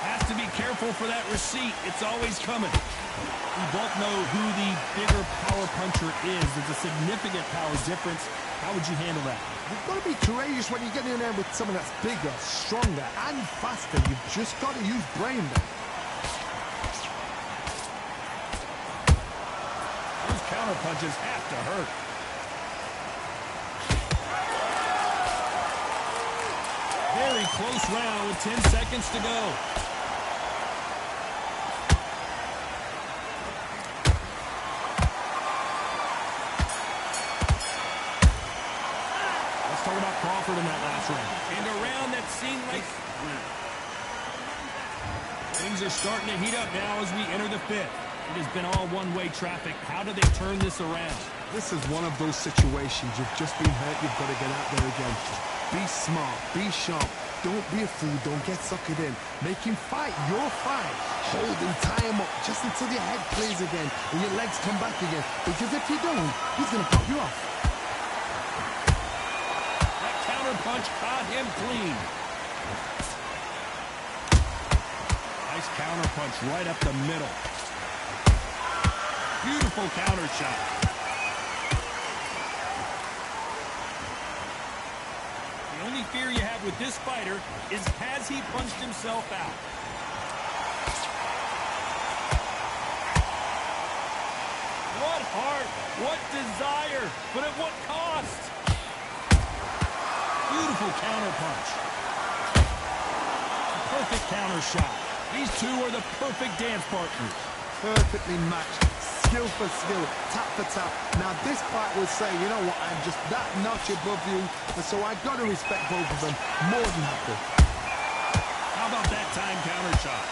Has to be careful for that receipt. It's always coming. We both know who the bigger power puncher is. There's a significant power difference. How would you handle that? You've got to be courageous when you get in there with someone that's bigger, stronger, and faster. You've just got to use brain there. Those counter punches have to hurt. Very close round with 10 seconds to go. Talk about Crawford in that last round. And a round that seemed like... Things are starting to heat up now as we enter the 5th. It has been all one-way traffic. How do they turn this around? This is one of those situations. You've just been hurt. You've got to get out there again. Be smart. Be sharp. Don't be a fool. Don't get suckered in. Make him fight your fight. Hold him, tie him up just until your head clears again and your legs come back again. Because if you don't, he's going to pop you off. Punch caught him clean. Nice counter punch right up the middle. Beautiful counter shot. The only fear you have with this fighter is, has he punched himself out? What heart, what desire, but at what cost? Beautiful counter punch. Perfect counter shot. These two are the perfect dance partners. Perfectly matched. Skill for skill. Tap for tap. Now this fight will say, you know what, I'm just that notch above you, and so I've got to respect both of them more than happy. How about that time counter shot?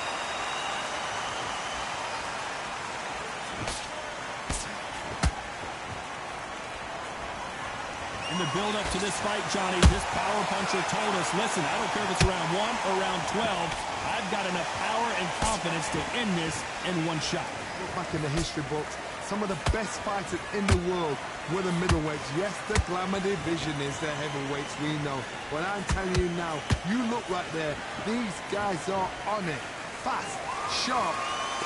In the build-up to this fight, Johnny, this power puncher told us, listen, I don't care if it's round 1 or round 12, I've got enough power and confidence to end this in one shot. Look back in the history books, some of the best fighters in the world were the middleweights. Yes, the glamour division is the heavyweights, we know. But I'm telling you now, you look right there, these guys are on it. Fast, sharp,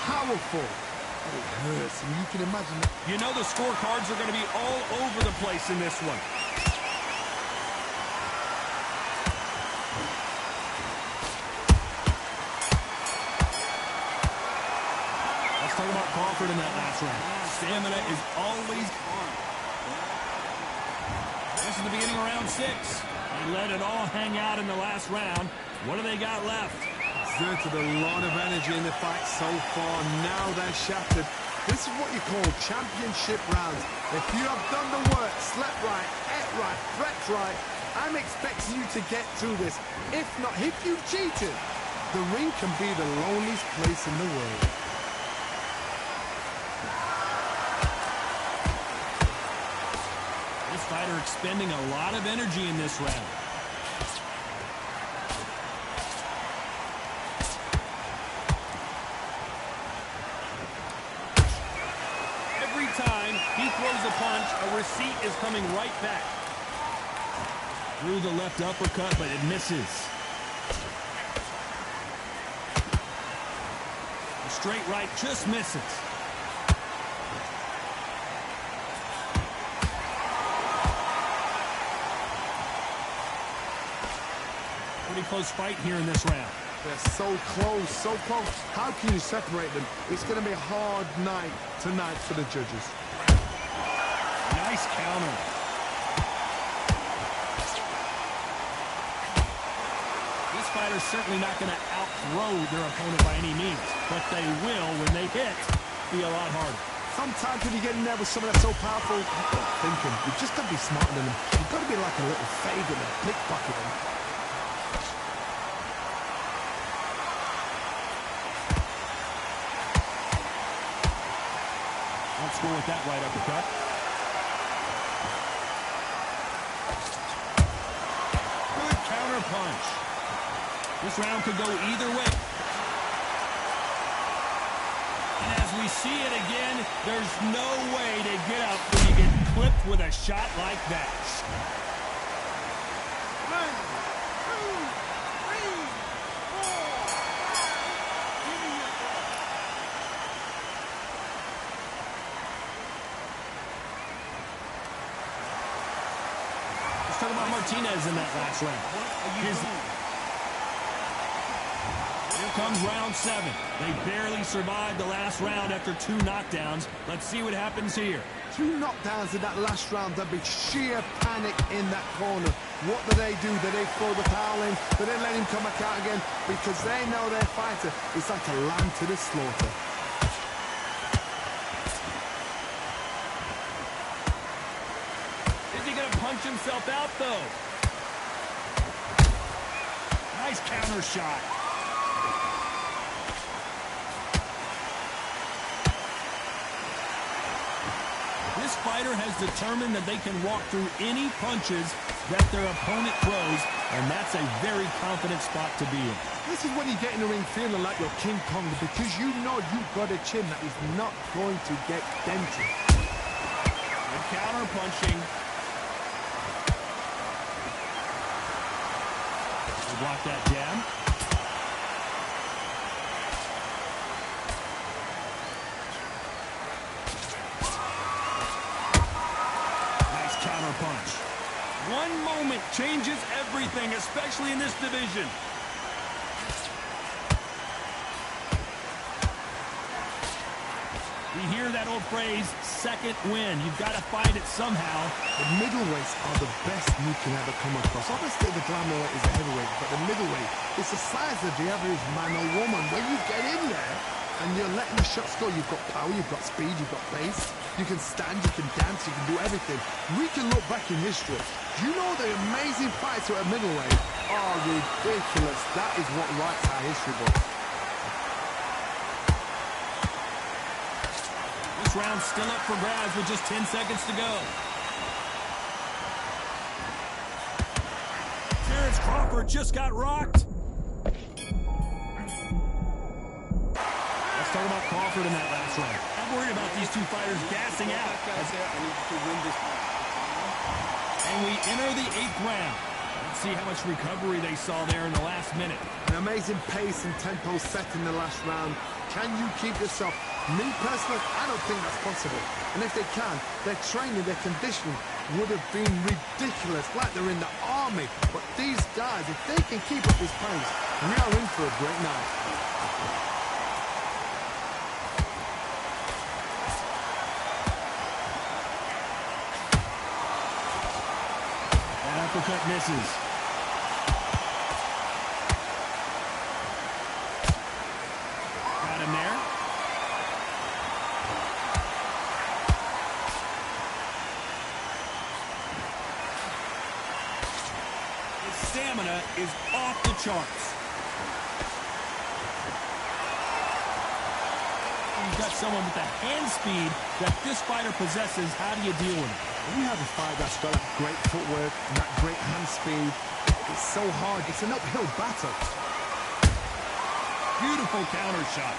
powerful. It hurts, and you can imagine that. You know the scorecards are going to be all over the place in this one. Let's talk about Crawford in that last round. Stamina is always on. This is the beginning of round 6. They let it all hang out in the last round. What do they got left? Exerted a lot of energy in the fight so far. Now they're shattered. This is what you call championship rounds. If you have done the work, slept right, ate right, prepped right, I'm expecting you to get through this. If not, if you've cheated, the ring can be the loneliest place in the world. This fighter expending a lot of energy in this round. Time he throws a punch, a receipt is coming right back. Through the left uppercut, but it misses. The straight right just misses. Pretty close fight here in this round. They're so close, so close. How can you separate them? It's going to be a hard night tonight for the judges. Nice counter. This fighter's certainly not going to outthrow their opponent by any means, but they will, when they hit, be a lot harder. Sometimes when you get in there with someone that's so powerful, you've got to think him. You've just got to be smarter than them. You've got to be like a little favour and pickpocket him. Score with that right uppercut. Good counter punch. This round could go either way. And as we see it again, there's no way to get up when you get clipped with a shot like that. 1, 2, 3, 4, 5. Give me your ball. Talk about Martinez in that last round. Here comes round 7. They barely survived the last round after 2 knockdowns. Let's see what happens here. 2 knockdowns in that last round. There'd be sheer panic in that corner. What do? Do they throw the towel in? Do they let him come back out again? Because they know their fighter is like a lamb to the slaughter. Punch himself out, though. Nice counter shot. This fighter has determined that they can walk through any punches that their opponent throws, and that's a very confident spot to be in. This is when you get in the ring feeling like you're King Kong, because you know you've got a chin that is not going to get dented. Good counter punching. Block that jab. Nice counter punch. One moment changes everything, especially in this division. We hear that old phrase, second win. You've got to find it somehow. The middleweights are the best you can ever come across. Obviously, the glamorous is a heavyweight, but the middleweight is the size of the average man or woman. When you get in there and you're letting the shots go, you've got power, you've got speed, you've got pace. You can stand, you can dance, you can do everything. We can look back in history. Do you know the amazing fights at middleweight are ridiculous? That is what writes our history books. This round's still up for grabs with just 10 seconds to go. Terrence Crawford just got rocked. Let's talk about Crawford in that last round. I'm worried about these two fighters gassing out. And we enter the 8th round. Let's see how much recovery they saw there in the last minute. An amazing pace and tempo set in the last round. Can you keep this up? Me personally, I don't think that's possible. And if they can, their training, their conditioning would have been ridiculous, like they're in the army. But these guys, if they can keep up this pace, we are in for a great night. Uppercut misses. Got him there. His stamina is off the charts. You've got someone with the hand speed that this fighter possesses. How do you deal with it? When you have a fight that's got that great footwork and that great hand speed, it's so hard. It's an uphill battle. Beautiful counter shot.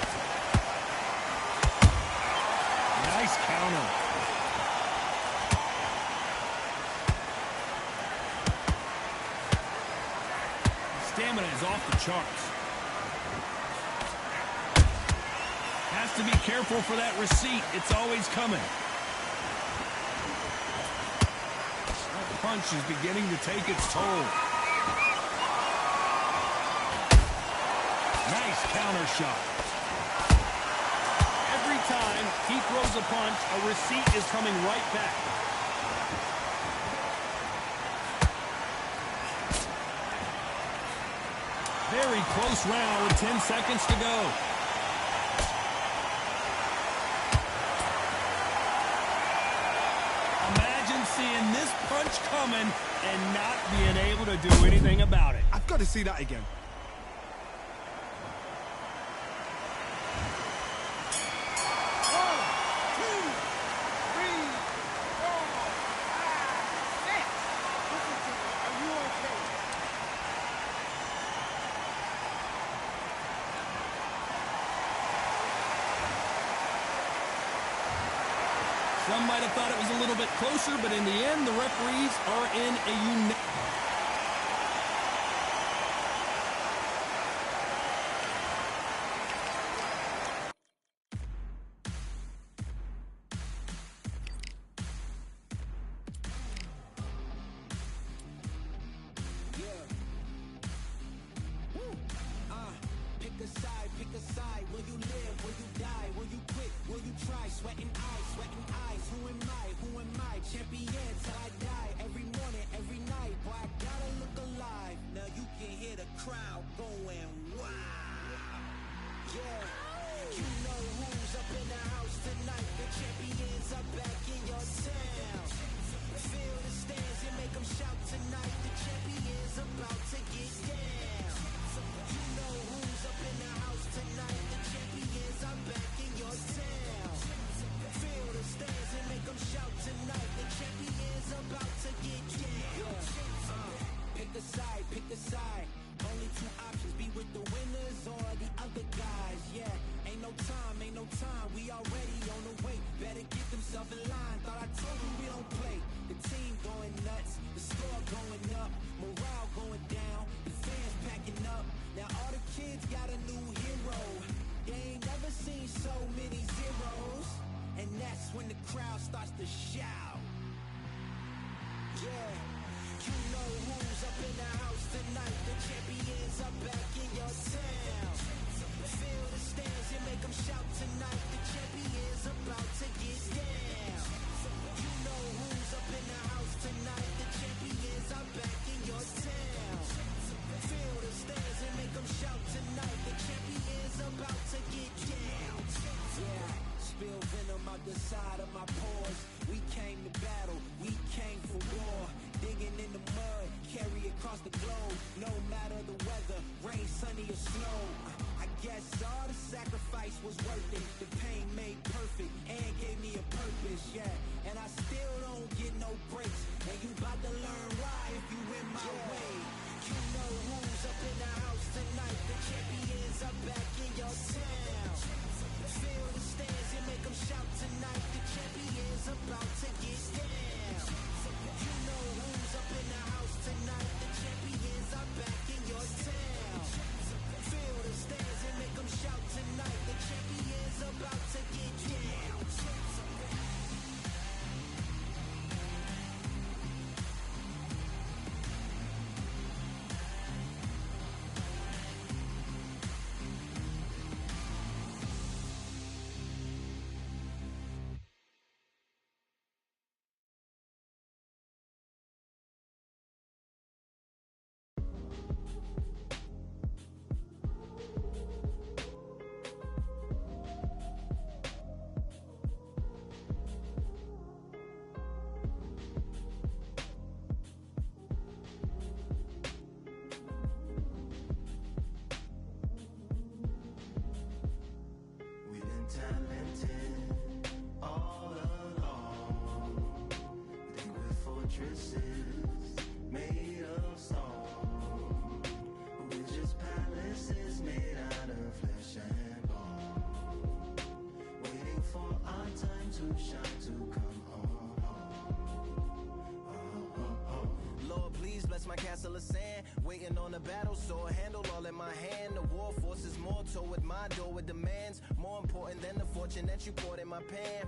Nice counter. Stamina is off the charts. Has to be careful for that receipt. It's always coming. Punch is beginning to take its toll. Nice counter shot. Every time he throws a punch, a receipt is coming right back. Very close round with 10 seconds to go. Seeing this punch coming and not being able to do anything about it. I've got to see that again. Some might have thought it was a little bit closer, but in the end, the referees are in a Pick a side. Will you live? Will you die? Will you quit? Will you try? Sweating eyes. Who am I? Champion till I die. Every morning, every night. Boy, I gotta look alive. Now you can hear the crowd going wow. Yeah, you know who's up in the house tonight. The champions are back in your town. Feel the stands and make them shout tonight. The champions about to get down. You know who's up in the house tonight. The champions are back in your town. Feel the stands and make them shout tonight. The champions about to get down. Pick a side. Only two options, be with the winners or the other guys. Yeah, ain't no time. We already on the way. Better get themselves in line. Thought I told you we don't play. The team going nuts, the score going up, morale going down, the fans packing up. Now all the kids got a new hero. They ain't never seen so many zeros. And that's when the crowd starts to shout. Yeah, you know who's up in the house tonight. The champions are back in your town. Feel the stands and make them shout tonight. The champions about to get down. You know who's up in the house tonight. The champions are back in your town. Feel the stands and make them shout tonight. The champions about to get down. Yeah, spill venom out the side of my pores. We came to battle, we came for war. Digging in the mud, carry across the globe. No matter the weather, rain, sunny or snow. I guess all the sacrifice was worth it. The pain made perfect and gave me a purpose, yeah. And I still don't get no breaks. And you about to learn why if you in my way. You to shine to come home. Lord, please bless my castle of sand. Waiting on the battle, sword handle all in my hand. The war forces more toward my door with demands. More important than the fortune that you poured in my pan.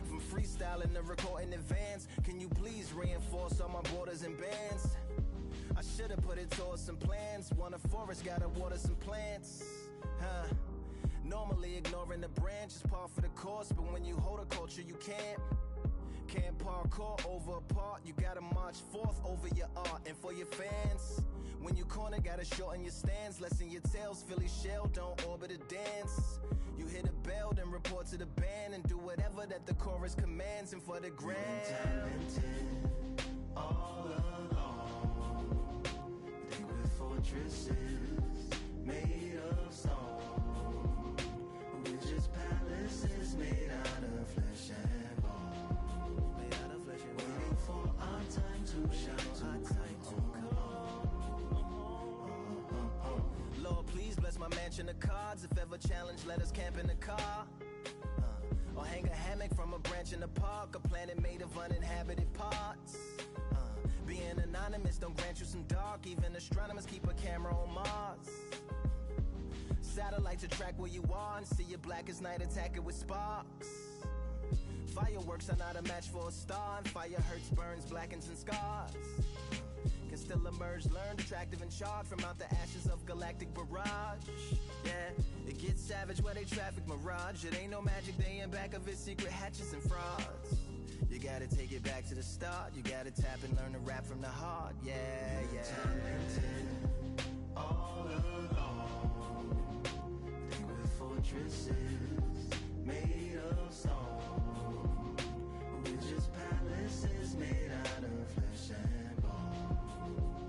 From freestyling to recording in advance, can you please reinforce all my borders and bands? I should've put it towards some plans. Want a forest, gotta water some plants. Normally ignoring the branch is par for the course, but when you hold a culture, you can't parkour over a part. You gotta march forth over your art. And for your fans, when you corner, gotta shorten your stance. Lessen your tails, Philly shell, don't orbit a dance. You hit a bell, then report to the band, and do whatever that the chorus commands. And for the grand, Talented all along. Think we're fortresses made of stone. We're just palaces made out of flesh and bone. Waiting for our time to shine, to come home. Lord, please bless my mansion of cards. If ever challenged, let us camp in the car. Or hang a hammock from a branch in the park. A planet made of uninhabited parts. Being anonymous don't grant you some dark. Even astronomers keep a camera on Mars. Satellite to track where you are and see your black as night, attack it with sparks. Fireworks are not a match for a star, and fire hurts, burns, blackens, and scars. Can still emerge, learned, attractive, and charred from out the ashes of galactic barrage. Yeah, it gets savage where they traffic mirage. It ain't no magic day in back of it, secret hatches and frauds. You gotta take it back to the start. You gotta tap and learn to rap from the heart. Yeah, yeah. Talented all along. Think we're fortresses made of stone. We're just palaces made out of flesh and bone.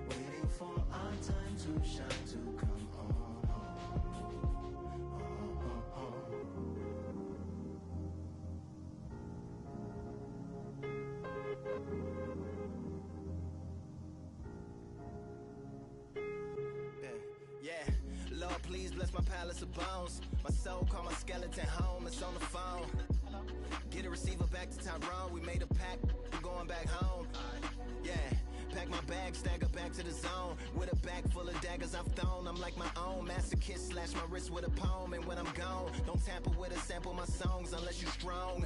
Waiting for our time to shine, to come home. Yeah, Lord, please bless my palace of bones. My soul call my skeleton home, it's on the phone. Get a receiver back to Tyrone. We made a pact, I'm going back home. Yeah, pack my bag, stagger back to the zone. With a bag full of daggers I've thrown. I'm like my own masochist, slash my wrist with a poem. And when I'm gone, don't tamper with or sample my songs unless you strong.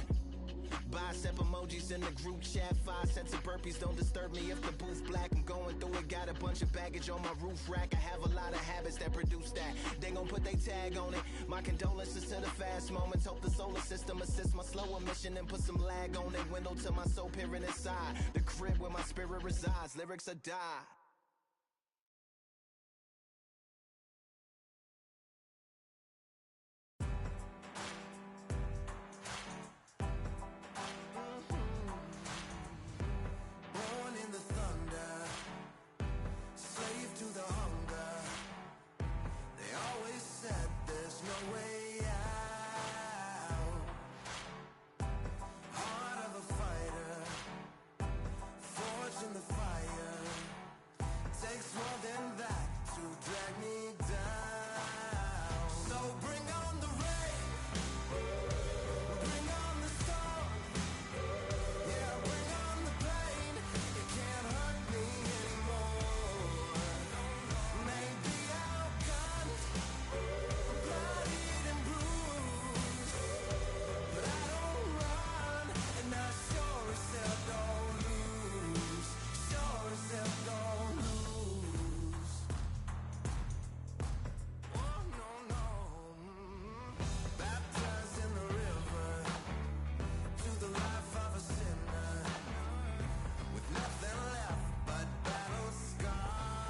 Bicep emojis in the group chat, 5 sets of burpees, don't disturb me if the booth black. I'm going through it, got a bunch of baggage on my roof rack. I have a lot of habits that produce that. They gon' put they tag on it. My condolences to the fast moments. Hope the solar system assists my slower mission and put some lag on it. Window to my soul peering inside the crib where my spirit resides. Lyrics are die.